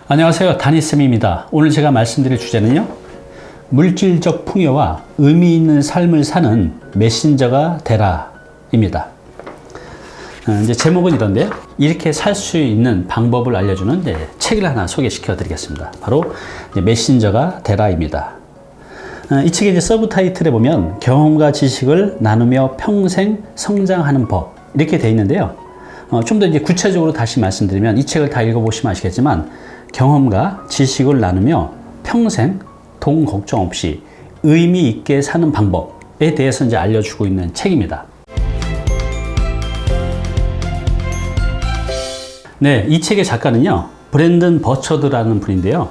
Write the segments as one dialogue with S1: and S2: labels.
S1: 안녕하세요. 다니쌤입니다. 오늘 제가 말씀드릴 주제는요, 물질적 풍요와 의미 있는 삶을 사는 메신저가 되라 입니다. 이제 제목은 이런데요, 이렇게 살 수 있는 방법을 알려주는 책을 하나 소개시켜 드리겠습니다. 바로 메신저가 되라입니다. 이 책의 이제 서브 타이틀에 보면 경험과 지식을 나누며 평생 성장하는 법, 이렇게 되어 있는데요. 좀 더 이제 구체적으로 다시 말씀드리면, 이 책을 다 읽어보시면 아시겠지만, 경험과 지식을 나누며 평생 돈 걱정 없이 의미 있게 사는 방법에 대해서 이제 알려주고 있는 책입니다. 네, 이 책의 작가는요, 브랜든 버처드라는 분인데요.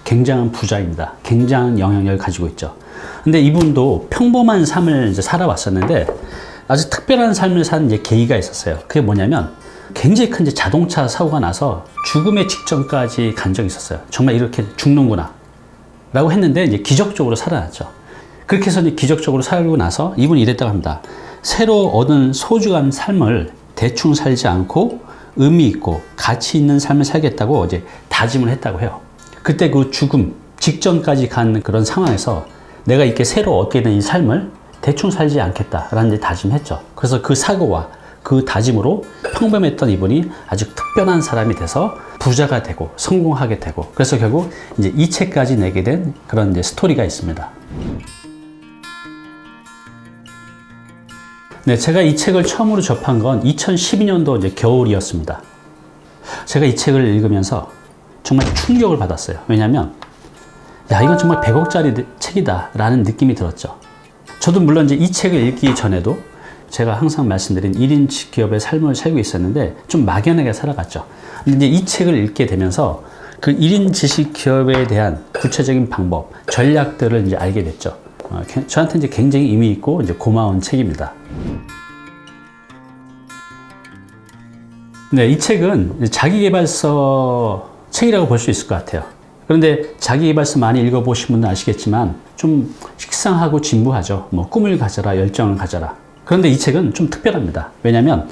S1: 굉장한 부자입니다. 굉장한 영향력을 가지고 있죠. 근데 이분도 평범한 삶을 이제 살아왔었는데, 아주 특별한 삶을 사는 이제 계기가 있었어요. 그게 뭐냐면, 굉장히 큰 이제 자동차 사고가 나서 죽음의 직전까지 간 적이 있었어요. 정말 이렇게 죽는구나 라고 했는데, 이제 기적적으로 살아났죠. 그렇게 해서 이제 기적적으로 살고 나서 이분이 이랬다고 합니다. 새로 얻은 소중한 삶을 대충 살지 않고 의미 있고 가치 있는 삶을 살겠다고 이제 다짐을 했다고 해요. 그때 그 죽음 직전까지 간 그런 상황에서 내가 이렇게 새로 얻게 된 이 삶을 대충 살지 않겠다라는 다짐했죠. 그래서 그 사고와 그 다짐으로 평범했던 이분이 아주 특별한 사람이 돼서 부자가 되고 성공하게 되고, 그래서 결국 이제 이 책까지 내게 된 그런 이제 스토리가 있습니다. 네, 제가 이 책을 처음으로 접한 건 2012년도 이제 겨울이었습니다. 제가 이 책을 읽으면서 정말 충격을 받았어요. 왜냐하면, 야, 이건 정말 100억짜리 책이다 라는 느낌이 들었죠. 저도 물론 이제 이 책을 읽기 전에도 제가 항상 말씀드린 1인 기업의 삶을 살고 있었는데 좀 막연하게 살아갔죠. 근데 이제 이 책을 읽게 되면서 그 1인 지식 기업에 대한 구체적인 방법, 전략들을 이제 알게 됐죠. 저한테 이제 굉장히 의미 있고 이제 고마운 책입니다. 네, 이 책은 자기계발서 책이라고 볼 수 있을 것 같아요. 그런데 자기계발서 많이 읽어보신 분은 아시겠지만 좀 식상하고 진부하죠. 뭐 꿈을 가져라, 열정을 가져라. 그런데 이 책은 좀 특별합니다. 왜냐하면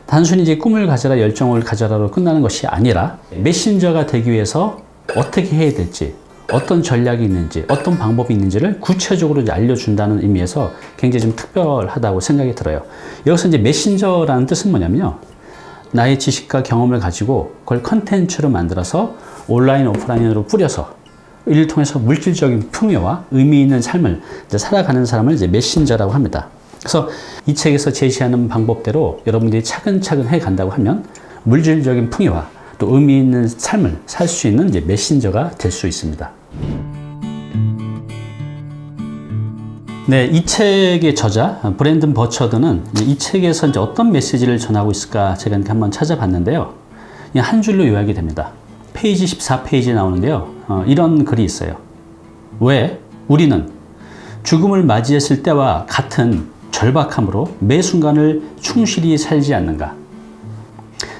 S1: 단순히 이제 꿈을 가져라, 열정을 가져라로 끝나는 것이 아니라 메신저가 되기 위해서 어떻게 해야 될지, 어떤 전략이 있는지, 어떤 방법이 있는지를 구체적으로 이제 알려준다는 의미에서 굉장히 좀 특별하다고 생각이 들어요. 여기서 이제 메신저라는 뜻은 뭐냐면요, 나의 지식과 경험을 가지고 그걸 컨텐츠로 만들어서 온라인, 오프라인으로 뿌려서 이를 통해서 물질적인 풍요와 의미 있는 삶을 이제 살아가는 사람을 이제 메신저라고 합니다. 그래서 이 책에서 제시하는 방법대로 여러분들이 차근차근 해 간다고 하면 물질적인 풍요와 또 의미 있는 삶을 살 수 있는 이제 메신저가 될 수 있습니다. 네, 이 책의 저자 브랜든 버처드는 이 책에서 이제 어떤 메시지를 전하고 있을까 제가 이렇게 한번 찾아봤는데요. 한 줄로 요약이 됩니다. 페이지 14페이지에 나오는데요. 이런 글이 있어요. 왜 우리는 죽음을 맞이했을 때와 같은 절박함으로 매 순간을 충실히 살지 않는가?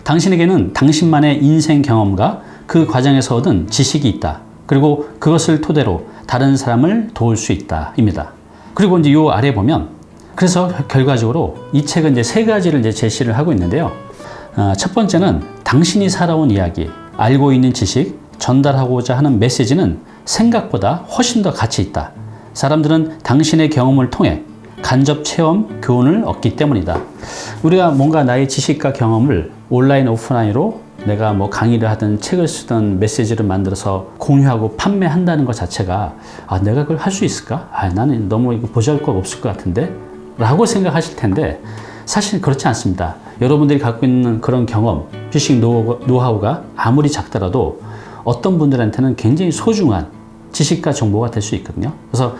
S1: 당신에게는 당신만의 인생 경험과 그 과정에서 얻은 지식이 있다. 그리고 그것을 토대로 다른 사람을 도울 수 있다. 입니다. 그리고 이제 요 아래 보면, 그래서 결과적으로 이 책은 이제 세 가지를 이제 제시를 하고 있는데요. 첫 번째는 당신이 살아온 이야기, 알고 있는 지식, 전달하고자 하는 메시지는 생각보다 훨씬 더 가치 있다. 사람들은 당신의 경험을 통해 간접 체험, 교훈을 얻기 때문이다. 우리가 뭔가 나의 지식과 경험을 온라인, 오프라인으로 내가 뭐 강의를 하든 책을 쓰든 메시지를 만들어서 공유하고 판매한다는 것 자체가, 내가 그걸 할 수 있을까? 나는 너무 이거 보잘것 없을 것 같은데? 라고 생각하실 텐데, 사실 그렇지 않습니다. 여러분들이 갖고 있는 그런 경험, 지식, 노하우가 아무리 작더라도 어떤 분들한테는 굉장히 소중한 지식과 정보가 될 수 있거든요. 그래서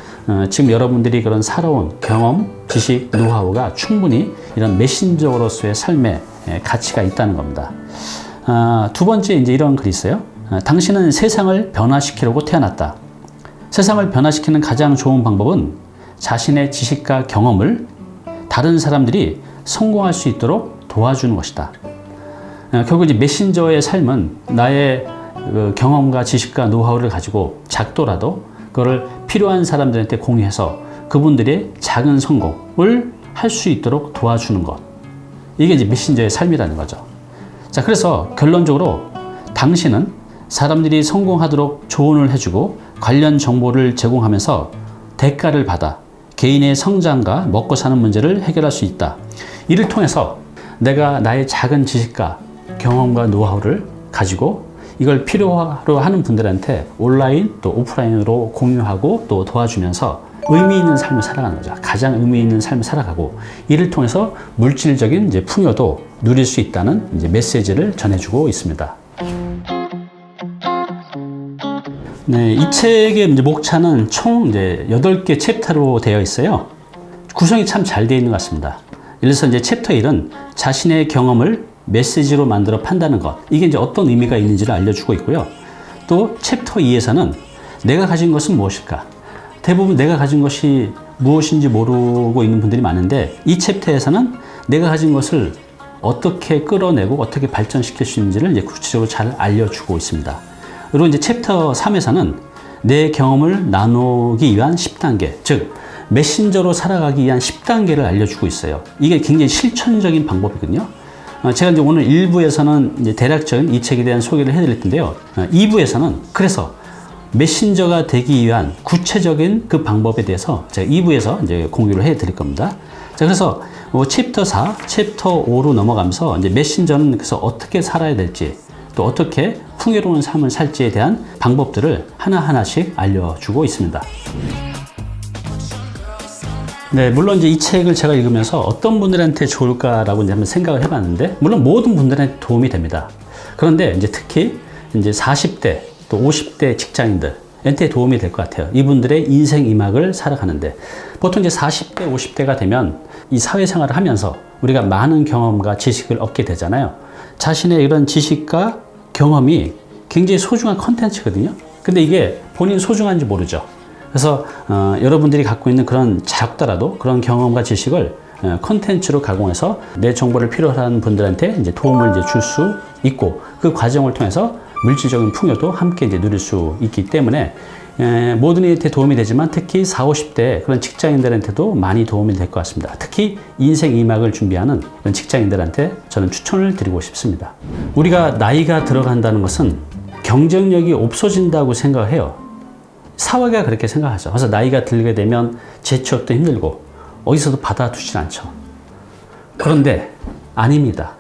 S1: 지금 여러분들이 그런 살아온 경험, 지식, 노하우가 충분히 이런 메신저로서의 삶에 가치가 있다는 겁니다. 두 번째 이제 이런 글이 있어요. 당신은 세상을 변화시키려고 태어났다. 세상을 변화시키는 가장 좋은 방법은 자신의 지식과 경험을 다른 사람들이 성공할 수 있도록 도와주는 것이다. 결국 이제 메신저의 삶은 나의 경험과 지식과 노하우를 가지고 작더라도 그걸 필요한 사람들한테 공유해서 그분들의 작은 성공을 할 수 있도록 도와주는 것. 이게 이제 메신저의 삶이라는 거죠. 자, 그래서 결론적으로 당신은 사람들이 성공하도록 조언을 해주고 관련 정보를 제공하면서 대가를 받아 개인의 성장과 먹고 사는 문제를 해결할 수 있다. 이를 통해서 내가 나의 작은 지식과 경험과 노하우를 가지고 이걸 필요로 하는 분들한테 온라인 또 오프라인으로 공유하고 또 도와주면서 의미 있는 삶을 살아가는 거죠. 가장 의미 있는 삶을 살아가고 이를 통해서 물질적인 이제 풍요도 누릴 수 있다는 이제 메시지를 전해주고 있습니다. 네, 이 책의 이제 목차는 총 이제 8개 챕터로 되어 있어요. 구성이 참 잘 되어 있는 것 같습니다. 예를 들어서 이제 챕터 1은 자신의 경험을 메시지로 만들어 판다는 것. 이게 이제 어떤 의미가 있는지를 알려주고 있고요. 또 챕터 2에서는 내가 가진 것은 무엇일까? 대부분 내가 가진 것이 무엇인지 모르고 있는 분들이 많은데 이 챕터에서는 내가 가진 것을 어떻게 끌어내고 어떻게 발전시킬 수 있는지를 이제 구체적으로 잘 알려주고 있습니다. 그리고 이제 챕터 3에서는 내 경험을 나누기 위한 10단계, 즉 메신저로 살아가기 위한 10단계를 알려주고 있어요. 이게 굉장히 실천적인 방법이거든요. 제가 이제 오늘 1부에서는 이제 대략적인 이 책에 대한 소개를 해드릴 텐데요. 2부에서는 그래서 메신저가 되기 위한 구체적인 그 방법에 대해서 제가 2부에서 이제 공유를 해드릴 겁니다. 자, 그래서 챕터 4, 챕터 5로 넘어가면서 이제 메신저는 그래서 어떻게 살아야 될지 또 어떻게 풍요로운 삶을 살지에 대한 방법들을 하나하나씩 알려주고 있습니다. 네, 물론 이제 이 책을 제가 읽으면서 어떤 분들한테 좋을까라고 이제 한번 생각을 해봤는데, 물론 모든 분들한테 도움이 됩니다. 그런데 이제 특히 이제 40대 또 50대 직장인들한테 도움이 될 것 같아요. 이분들의 인생 이막을 살아가는데, 보통 이제 40대, 50대가 되면 이 사회생활을 하면서 우리가 많은 경험과 지식을 얻게 되잖아요. 자신의 이런 지식과 경험이 굉장히 소중한 컨텐츠거든요. 근데 이게 본인 소중한지 모르죠. 그래서 여러분들이 갖고 있는 그런 작더라도 그런 경험과 지식을 컨텐츠로 가공해서 내 정보를 필요로 하는 분들한테 이제 도움을 이제 줄 수 있고, 그 과정을 통해서 물질적인 풍요도 함께 이제 누릴 수 있기 때문에 모든 이한테 도움이 되지만 특히 40, 50대 그런 직장인들한테도 많이 도움이 될 것 같습니다. 특히 인생 2막을 준비하는 그런 직장인들한테 저는 추천을 드리고 싶습니다. 우리가 나이가 들어간다는 것은 경쟁력이 없어진다고 생각해요. 사회가 그렇게 생각하죠. 그래서 나이가 들게 되면 재취업도 힘들고 어디서도 받아두진 않죠. 그런데 아닙니다.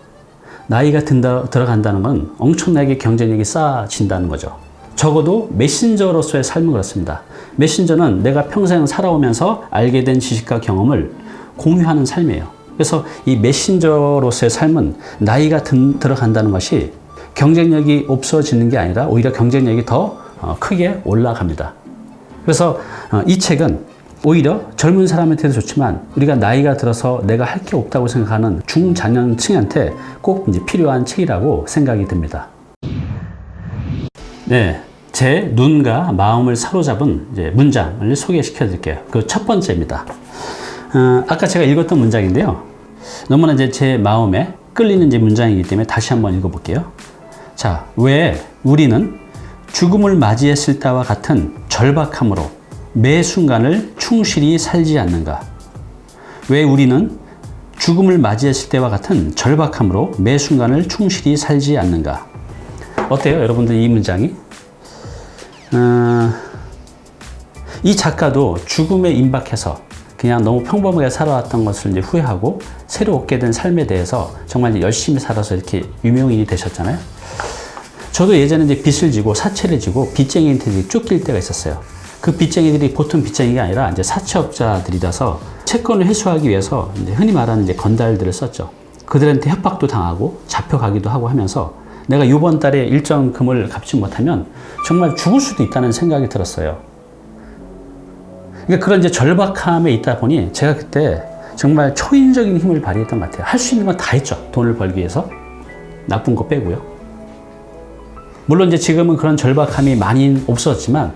S1: 나이가 들어간다는 건 엄청나게 경쟁력이 쌓아진다는 거죠. 적어도 메신저로서의 삶은 그렇습니다. 메신저는 내가 평생 살아오면서 알게 된 지식과 경험을 공유하는 삶이에요. 그래서 이 메신저로서의 삶은 나이가 들어간다는 것이 경쟁력이 없어지는 게 아니라 오히려 경쟁력이 더 크게 올라갑니다. 그래서 이 책은 오히려 젊은 사람한테도 좋지만 우리가 나이가 들어서 내가 할 게 없다고 생각하는 중장년층한테 꼭 이제 필요한 책이라고 생각이 듭니다. 네, 제 눈과 마음을 사로잡은 이제 문장을 소개시켜 드릴게요. 그 첫 번째입니다. 아까 제가 읽었던 문장인데요. 너무나 이제 제 마음에 끌리는 이제 문장이기 때문에 다시 한번 읽어볼게요. 자, 왜 우리는 죽음을 맞이했을 때와 같은 절박함으로 매 순간을 충실히 살지 않는가? 왜 우리는 죽음을 맞이했을 때와 같은 절박함으로 매 순간을 충실히 살지 않는가? 어때요, 여러분들 이 문장이? 이 작가도 죽음에 임박해서 그냥 너무 평범하게 살아왔던 것을 이제 후회하고 새로 얻게 된 삶에 대해서 정말 이제 열심히 살아서 이렇게 유명인이 되셨잖아요. 저도 예전에 이제 빚을 지고 사채를 지고 빚쟁이한테 쫓길 때가 있었어요. 그 빚쟁이들이 보통 빚쟁이가 아니라 이제 사채업자들이라서 채권을 회수하기 위해서 이제 흔히 말하는 이제 건달들을 썼죠. 그들한테 협박도 당하고 잡혀가기도 하고 하면서 내가 이번 달에 일정 금을 갚지 못하면 정말 죽을 수도 있다는 생각이 들었어요. 그러니까 그런 이제 절박함에 있다 보니 제가 그때 정말 초인적인 힘을 발휘했던 것 같아요. 할 수 있는 건 다 했죠. 돈을 벌기 위해서. 나쁜 거 빼고요. 물론 이제 지금은 그런 절박함이 많이 없었지만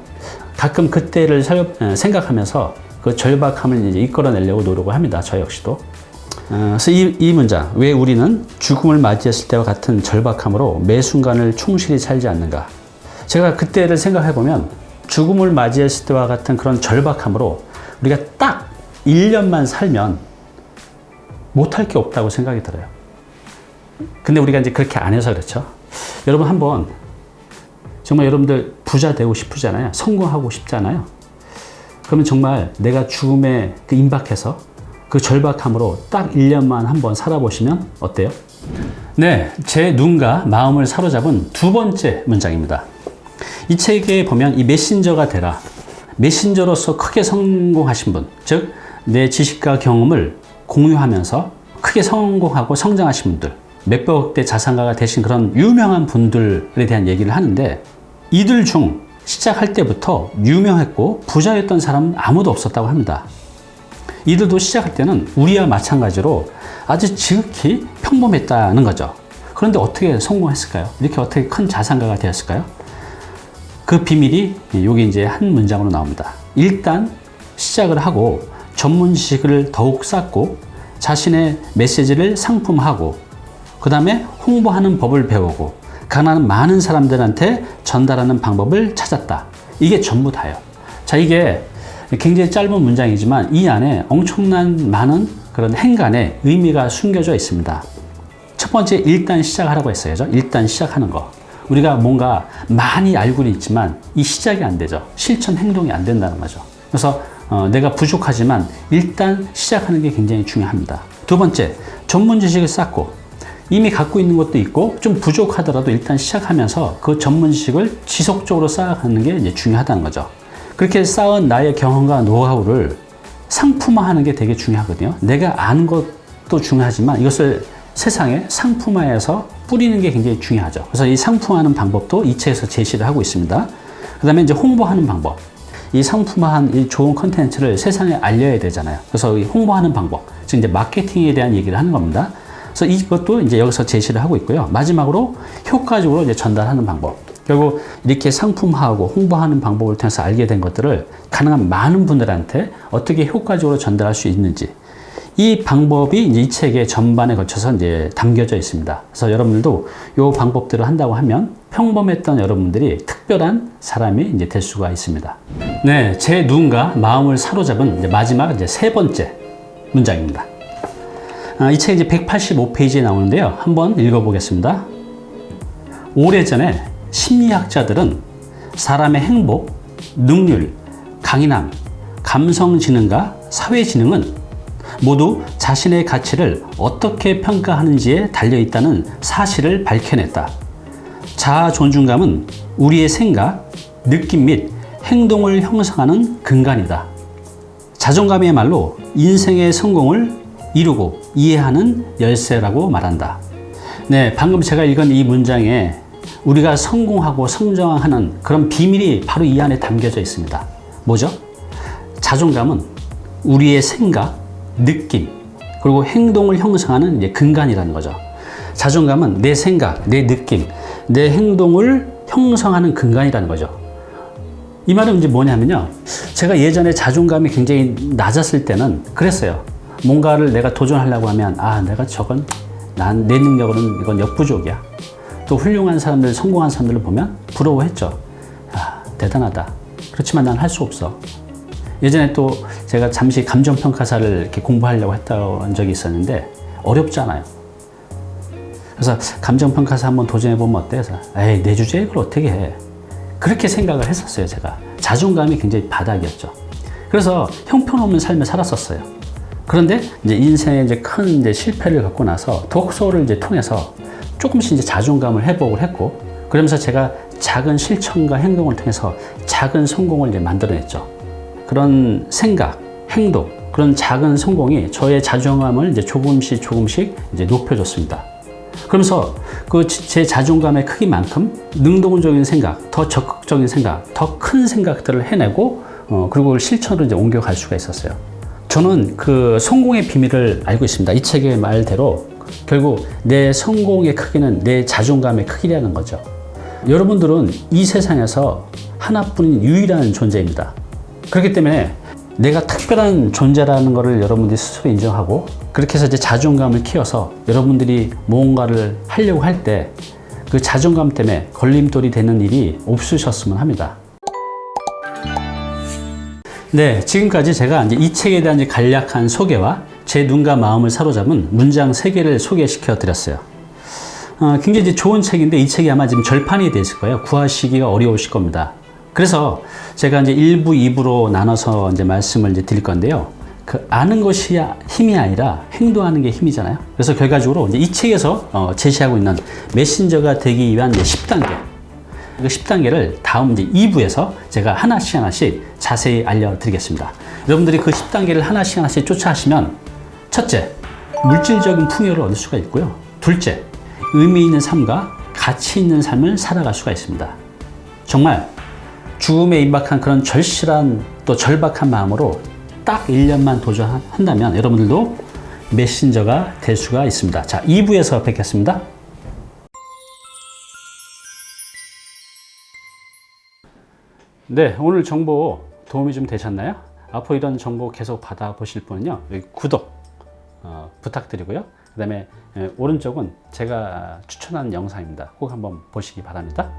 S1: 가끔 그때를 생각하면서 그 절박함을 이제 이끌어내려고 노력을 합니다. 저 역시도. 그래서 이 문장, 왜 우리는 죽음을 맞이했을 때와 같은 절박함으로 매 순간을 충실히 살지 않는가? 제가 그때를 생각해 보면 죽음을 맞이했을 때와 같은 그런 절박함으로 우리가 딱 1년만 살면 못할 게 없다고 생각이 들어요. 근데 우리가 이제 그렇게 안 해서 그렇죠. 여러분 한번 정말 여러분들 부자 되고 싶으잖아요. 성공하고 싶잖아요. 그러면 정말 내가 죽음에 임박해서 그 절박함으로 딱 1년만 한번 살아보시면 어때요? 네, 제 눈과 마음을 사로잡은 두 번째 문장입니다. 이 책에 보면 이 메신저가 되라. 메신저로서 크게 성공하신 분, 즉 내 지식과 경험을 공유하면서 크게 성공하고 성장하신 분들, 몇백억대 자산가가 되신 그런 유명한 분들에 대한 얘기를 하는데, 이들 중 시작할 때부터 유명했고 부자였던 사람은 아무도 없었다고 합니다. 이들도 시작할 때는 우리와 마찬가지로 아주 지극히 평범했다는 거죠. 그런데 어떻게 성공했을까요? 이렇게 어떻게 큰 자산가가 되었을까요? 그 비밀이 여기 이제 한 문장으로 나옵니다. 일단 시작을 하고 전문 지식을 더욱 쌓고 자신의 메시지를 상품화하고 그 다음에 홍보하는 법을 배우고 가난한 많은 사람들한테 전달하는 방법을 찾았다. 이게 전부 다예요. 자, 이게 굉장히 짧은 문장이지만 이 안에 엄청난 많은 그런 행간의 의미가 숨겨져 있습니다. 첫 번째, 일단 시작하라고 했어요. 일단 시작하는 거. 우리가 뭔가 많이 알고는 있지만 이 시작이 안 되죠. 실천 행동이 안 된다는 거죠. 그래서 내가 부족하지만 일단 시작하는 게 굉장히 중요합니다. 두 번째, 전문 지식을 쌓고 이미 갖고 있는 것도 있고 좀 부족하더라도 일단 시작하면서 그 전문 지식을 지속적으로 쌓아가는 게 이제 중요하다는 거죠. 그렇게 쌓은 나의 경험과 노하우를 상품화하는 게 되게 중요하거든요. 내가 아는 것도 중요하지만 이것을 세상에 상품화해서 뿌리는 게 굉장히 중요하죠. 그래서 이 상품화하는 방법도 이 책에서 제시를 하고 있습니다. 그 다음에 이제 홍보하는 방법. 이 상품화한 이 좋은 컨텐츠를 세상에 알려야 되잖아요. 그래서 이 홍보하는 방법, 즉 이제 마케팅에 대한 얘기를 하는 겁니다. 그래서 이것도 이제 여기서 제시를 하고 있고요. 마지막으로 효과적으로 이제 전달하는 방법. 결국 이렇게 상품화하고 홍보하는 방법을 통해서 알게 된 것들을 가능한 많은 분들한테 어떻게 효과적으로 전달할 수 있는지, 이 방법이 이제 이 책의 전반에 걸쳐서 이제 담겨져 있습니다. 그래서 여러분들도 이 방법들을 한다고 하면 평범했던 여러분들이 특별한 사람이 이제 될 수가 있습니다. 네, 제 눈과 마음을 사로잡은 이제 마지막 이제 세 번째 문장입니다. 이 책 이제 185페이지에 나오는데요. 한번 읽어보겠습니다. 오래전에 심리학자들은 사람의 행복, 능률, 강인함, 감성지능과 사회지능은 모두 자신의 가치를 어떻게 평가하는지에 달려있다는 사실을 밝혀냈다. 자아 존중감은 우리의 생각, 느낌 및 행동을 형성하는 근간이다. 자존감이야말로 인생의 성공을 이루고 이해하는 열쇠라고 말한다. 네, 방금 제가 읽은 이 문장에 우리가 성공하고 성장하는 그런 비밀이 바로 이 안에 담겨져 있습니다. 뭐죠? 자존감은 우리의 생각, 느낌, 그리고 행동을 형성하는 이제 근간이라는 거죠. 자존감은 내 생각, 내 느낌, 내 행동을 형성하는 근간이라는 거죠. 이 말은 이제 뭐냐면요. 제가 예전에 자존감이 굉장히 낮았을 때는 그랬어요. 뭔가를 내가 도전하려고 하면, 내가 저건, 내 능력으로는 이건 역부족이야. 또 훌륭한 사람들, 성공한 사람들을 보면 부러워했죠. 대단하다. 그렇지만 난 할 수 없어. 예전에 또 제가 잠시 감정평가사를 이렇게 공부하려고 했던 적이 있었는데 어렵잖아요. 그래서 감정평가사 한번 도전해보면 어때? 그래서 내 주제에 이걸 어떻게 해? 그렇게 생각을 했었어요, 제가. 자존감이 굉장히 바닥이었죠. 그래서 형편없는 삶을 살았었어요. 그런데 이제 인생에 이제 큰 이제 실패를 겪고 나서 독서를 이제 통해서 조금씩 이제 자존감을 회복을 했고, 그러면서 제가 작은 실천과 행동을 통해서 작은 성공을 이제 만들어냈죠. 그런 생각, 행동, 그런 작은 성공이 저의 자존감을 이제 조금씩 이제 높여줬습니다. 그러면서 그 제 자존감의 크기만큼 능동적인 생각, 더 적극적인 생각, 더 큰 생각들을 해내고, 그리고 그걸 실천으로 이제 옮겨갈 수가 있었어요. 저는 그 성공의 비밀을 알고 있습니다. 이 책의 말대로 결국 내 성공의 크기는 내 자존감의 크기라는 거죠. 여러분들은 이 세상에서 하나뿐인 유일한 존재입니다. 그렇기 때문에 내가 특별한 존재라는 것을 여러분들이 스스로 인정하고, 그렇게 해서 이제 자존감을 키워서 여러분들이 뭔가를 하려고 할 때 그 자존감 때문에 걸림돌이 되는 일이 없으셨으면 합니다. 네, 지금까지 제가 이제 이 책에 대한 이제 간략한 소개와 제 눈과 마음을 사로잡은 문장 3개를 소개시켜 드렸어요. 굉장히 이제 좋은 책인데 이 책이 아마 지금 절판이 됐을 거예요. 구하시기가 어려우실 겁니다. 그래서 제가 이제 1부, 2부로 나눠서 이제 말씀을 이제 드릴 건데요. 그 아는 것이 힘이 아니라 행동하는 게 힘이잖아요. 그래서 결과적으로 이제 이 책에서 제시하고 있는 메신저가 되기 위한 10단계. 그 10단계를 다음 이제 2부에서 제가 하나씩 자세히 알려드리겠습니다. 여러분들이 그 10단계를 하나씩 쫓아하시면 첫째, 물질적인 풍요를 얻을 수가 있고요. 둘째, 의미 있는 삶과 가치 있는 삶을 살아갈 수가 있습니다. 정말 죽음에 임박한 그런 절실한 또 절박한 마음으로 딱 1년만 도전한다면 여러분들도 메신저가 될 수가 있습니다. 자, 2부에서 뵙겠습니다. 네, 오늘 정보 도움이 좀 되셨나요? 앞으로 이런 정보 계속 받아보실 분은요, 여기 구독 부탁드리고요. 그 다음에 오른쪽은 제가 추천하는 영상입니다. 꼭 한번 보시기 바랍니다.